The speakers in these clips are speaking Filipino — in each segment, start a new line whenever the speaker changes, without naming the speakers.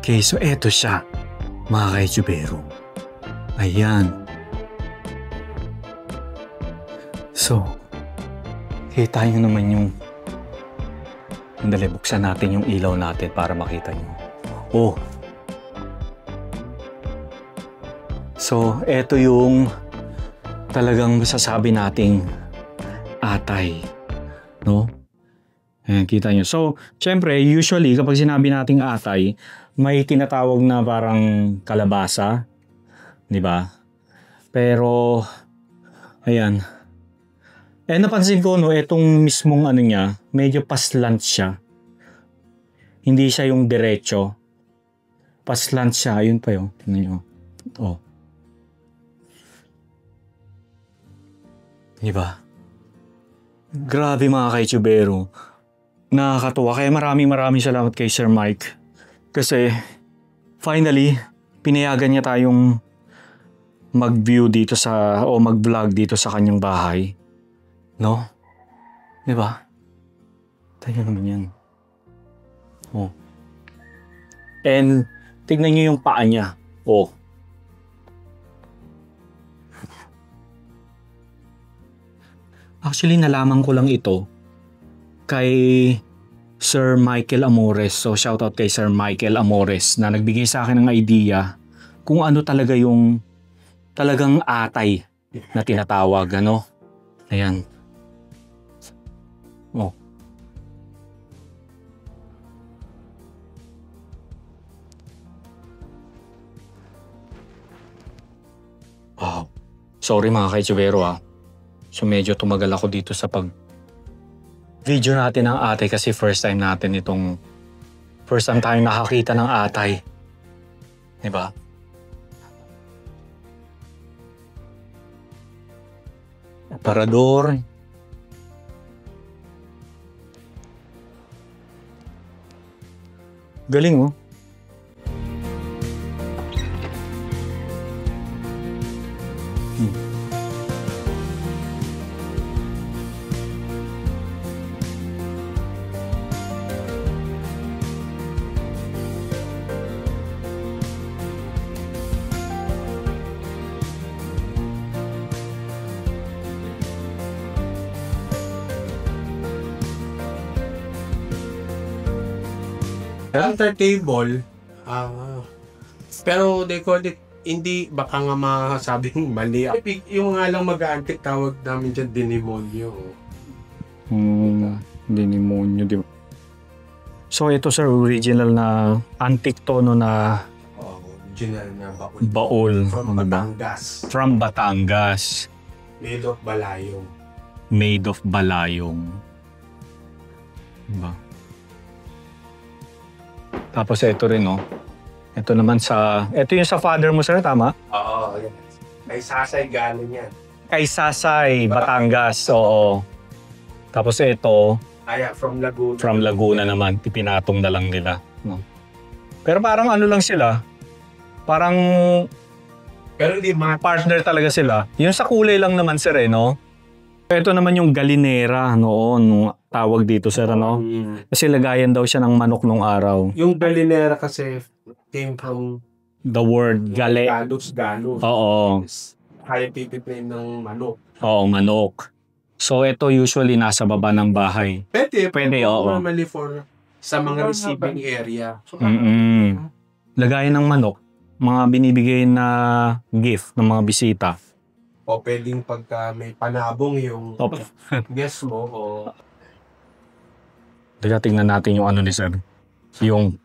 Okay, so eto siya, mga ka-Echubero. Ayan. So, kita nyo naman yung... Andali, buksan natin yung ilaw natin para makita nyo. Oh! So, eto yung talagang masasabi nating atay. No? Ayan, kita nyo. So, syempre, usually, kapag sinabi nating atay, may tinatawag na parang kalabasa. Di ba? Pero, ayan. Napansin ko, no, etong mismong ano niya, medyo paslant siya. Hindi siya yung diretso. Paslant siya. Ayun pa yun. Tingnan nyo. Oh. Diba? Grabe mga ka-Echubero. Nakakatuwa. Kaya maraming salamat kay Sir Mike. Kasi, finally, pinayagan niya tayong mag-view dito sa, o mag-vlog dito sa kanyang bahay. No? Diba? Tayo naman yan. Oh. And, tignan nyo yung paa niya. Oh. Actually, nalaman ko lang ito kay Sir Michael Amores. So, shoutout kay Sir Michael Amores na nagbigay sa akin ng idea kung ano talaga yung talagang atay na tinatawag. Ano? Ayan. Oh. Wow. Sorry mga ka-Echubero ah. So medyo tumagal ako dito sa video natin ng atay kasi first time tayo nakakita ng atay. Diba? Aparador. Galing oh.
Center table, pero they call it, hindi, baka nga masabing mali. Yung nga lang mag-aantik, tawag namin dyan, dinimonyo.
Dinimonyo, di ba? So ito sir, original na antique tono na
Original na
baul.
From Batangas.
From Batangas.
Made of balayong.
Made of balayong. Diba? Tapos ito rin, no? Ito naman ito yung sa father mo, sir, tama?
Oo, yan. Kay Sasay galing yan.
Kay Sasay, Batangas, oo. Tapos ito,
from Laguna.
From Laguna naman, pinatong na lang nila. No? Pero parang ano lang sila, parang
pero hindi mga
partner talaga sila. Yung sa kulay lang naman, sir, no? Ito naman yung galinera noon, tawag dito, sir, ano? Kasi lagayan daw siya ng manok nung araw.
Yung galinera kasi came from
the word gale.
Galus.
Oo.
Kaya pipiplain ng manok.
Oo, manok. So ito usually nasa baba ng bahay.
Pwede,
oo.
Normally for sa mga receiving area.
Lagayan ng manok, mga binibigay na gift ng mga bisita.
O pwedeng pagka may panabong yung guest mo o...
Teka, tingnan natin yung ano ni sir. Yung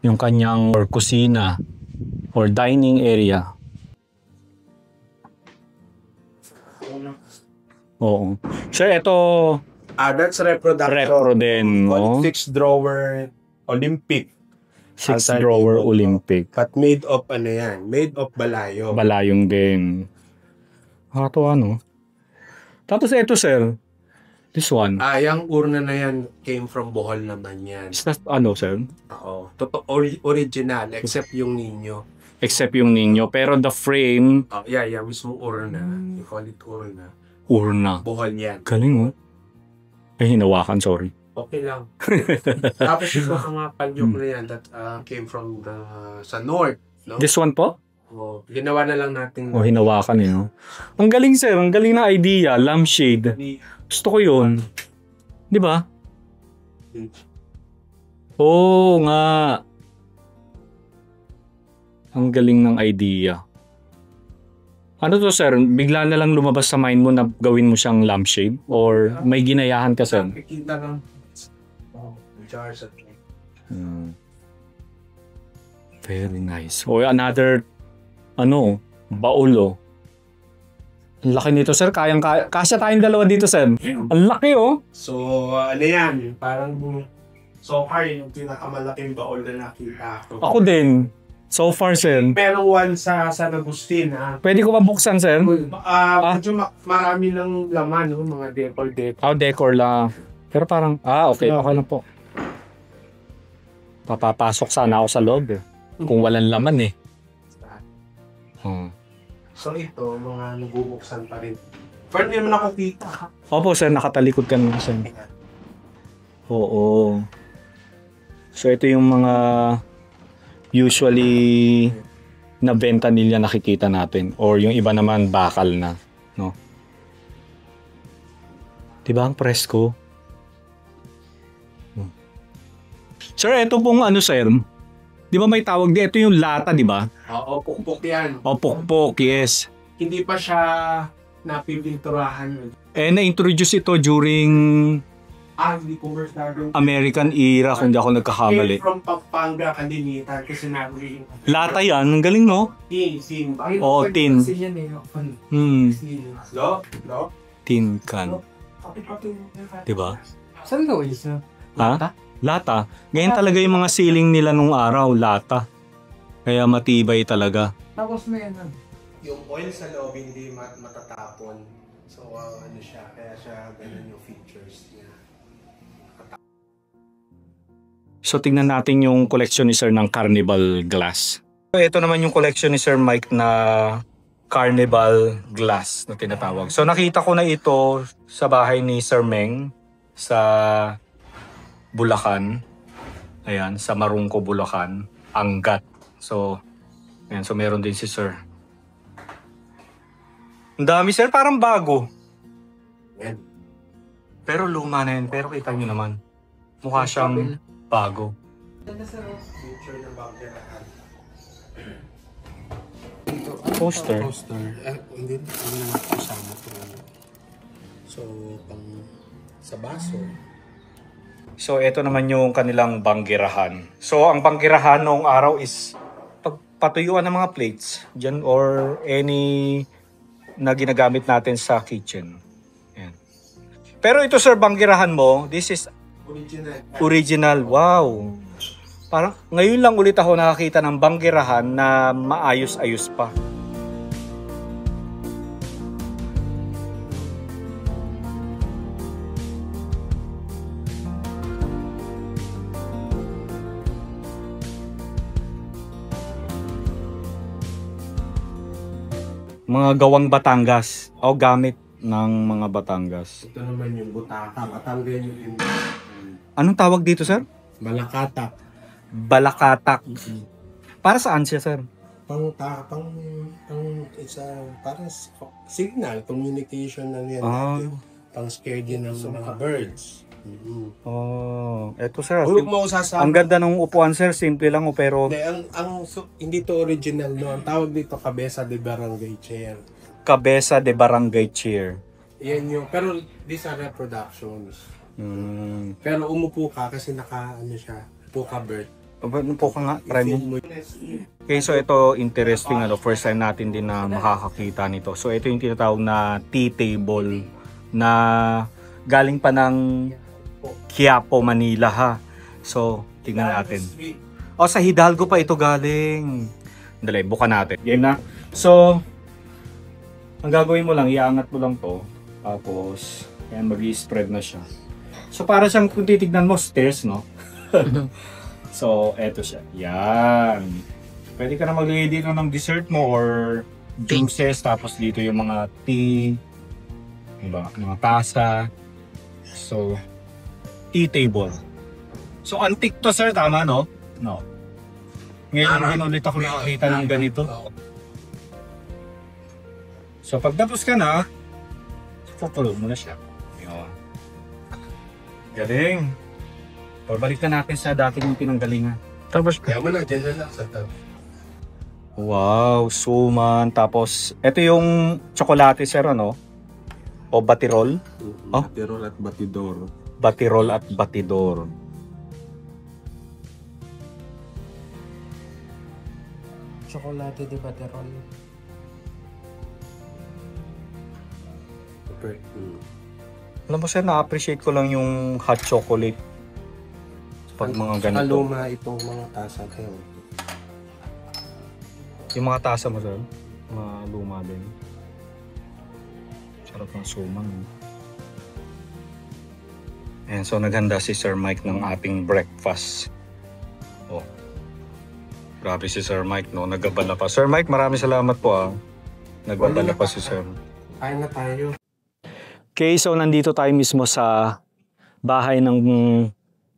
kanyang or kusina or dining area. Oo. Sir, ito...
that's reproduction.
Repro din, no?
6-drawer Olympic.
6-drawer Olympic.
But made of ano yan? Made of balayong.
Balayong din. Nakakatuwa, no? Tapos ito, sir. This one.
Yung urna na yan came from Bohol naman yan.
Is that ano, sir?
Oo. Original, except yung ninyo.
Except yung ninyo. Pero the frame...
Yeah, mismo urna. You call it urna.
Urna.
Bohol yan.
Galing, oh. Hinawakan, sorry.
Okay lang. Tapos ito ang mga palyok na yan that came from sa north. No?
This one po?
Oh, ginawa na lang natin.
O, hinawakan eh, no? Ang galing, sir. Ang galing na idea. Lampshade. Gusto ko yun. Di ba? Oo nga. Ang galing ng idea. Ano to, sir? Bigla na lang lumabas sa mind mo na gawin mo siyang lampshade? Or may ginayahan ka, sir?
Nakikita lang. Jars at
Very nice. O, another, baul, oh. Ang laki nito, sir. Kasya tayong dalawa dito, sir. Ang laki, oh.
So, ano yan? Parang so far yung pinakamalaking baol na nakita ko.
Ako din. So far, sir.
Merong one sa San Agustin, ha?
Pwede ko mabuksan, sir?
Medyo marami ng laman, no? Mga decor.
Decor lang. Pero parang, okay. Okay lang po. Papapasok sana ako sa loob, eh. Kung walang laman, eh.
So ito, mga nabubuksan pa rin. Pero hindi naman nakakita.
Opo, sir. Nakatalikod ka naman, sir. Oo. So, ito yung mga usually na benta nila nakikita natin. Or yung iba naman, bakal na. No? Diba ang presko? Sir, ito pong sir. Di ba may tawag di? Ito yung lata, di ba?
Oo, pukpok yan.
O, pukpok, yes.
Hindi pa siya napipinturahan.
Na-introduce ito during
Hindi ko masyadong
American era, kung di ako nagkakamali.
from Pampanga, Kalinitan, kasi namin
Lata yan, ang galing, no?
tin.
Oo, tin.
No?
Tin can. Diba?
Saan gawin siya?
Ha? Lata. Ganyan talaga yung mga ceiling nila nung araw, lata. Kaya matibay talaga.
Tapos may
Yung oil sa loob hindi matatapon. So, ano siya, kaya siya ganun yung features niya.
So, tingnan natin yung collection ni Sir ng Carnival glass. So, ito naman yung collection ni Sir Mike na Carnival glass na tinatawag. So, nakita ko na ito sa bahay ni Sir Meng sa Bulacan. Ayan, sa Marungko, Bulacan. Angat. So, ayan, so meron din si Sir. Ang dami, Sir. Parang bago.
Yan.
Pero luma na yan. Pero kita nyo naman. Mukha siyang bago.
Feature ng Bangkirahan.
Poster.
Hindi naman kasama ito. So, pang sa baso.
So, ito naman yung kanilang banggirahan. So, ang banggirahan noong araw is pagpatuyuan ng mga plates dyan or any na ginagamit natin sa kitchen. Ayan. Pero ito, sir, banggirahan mo, this is original. Wow! Parang ngayon lang ulit ako nakakita ng banggirahan na maayos-ayos pa. Mga gawang Batangas o gamit ng mga Batangas.
Ito naman yung butaka. Batangan yung
Anong tawag dito, sir?
Balakatak.
Balakatak. Para saan siya, sir?
Parang signal, communication na yan. Pang scare din ng mga birds.
Eto, sir.
Ang
Ang ganda ng upuan, sir. Simple lang, pero
hindi to original, no? Ang tawag dito, Cabeza de Barangay Chair.
Cabeza de Barangay Chair.
Yan yung, pero these are reproductions. Pero umupo ka kasi siya, upo ka bird.
Upo ka nga, try mo. Okay, so ito interesting, first time natin din na makakakita nito. So ito yung tinatawag na tea table na galing pa ng Quiapo, Manila, ha. So, tingnan natin. Sa Hidalgo pa ito galing. Dali, buka natin. Yan na. So, ang gagawin mo lang, iangat mo lang to. Tapos, yan, mag-i-spread na siya. So, para siyang kung titignan mo, stairs, no? So, eto siya. Yan. Pwede ka na maglagay dito ng dessert mo or juices. Tapos dito yung mga tea. Diba? Mga tasa. So, tea table. So antique to sir, tama no? No. Ngayon din ulit ako nakakita ng ganito. So pag tapos ka na, tutulog mo na siya. Yun. Galing. Pabalik na natin sa dati yung pinanggalingan. Tapos
Kaya mo na, dyan na lang sa tab.
wow, suman. Tapos, ito yung tsokolate sir, ano? O batirol? Oh?
Batirol at batidor.
Batirol at batidor.
Chocolate de Baterol.
Super.
Alam mo sir, na-appreciate ko lang yung hot chocolate. Pag mga ganito.
Kaluma itong mga tasa kayo.
Yung mga tasa mo sir, mga luma din. Sarap ng suman. Ayan, so naghanda si Sir Mike ng ating breakfast. Oh. Grabe si Sir Mike, no? Nagabala pa. Sir Mike, maraming salamat po ah. Nagabala pa si Sir.
Kain na tayo.
Okay, so nandito tayo mismo sa bahay ng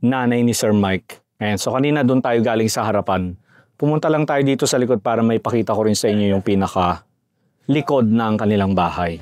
nanay ni Sir Mike. Ayan, so kanina doon tayo galing sa harapan. Pumunta lang tayo dito sa likod para may pakita ko rin sa inyo yung pinaka likod ng kanilang bahay.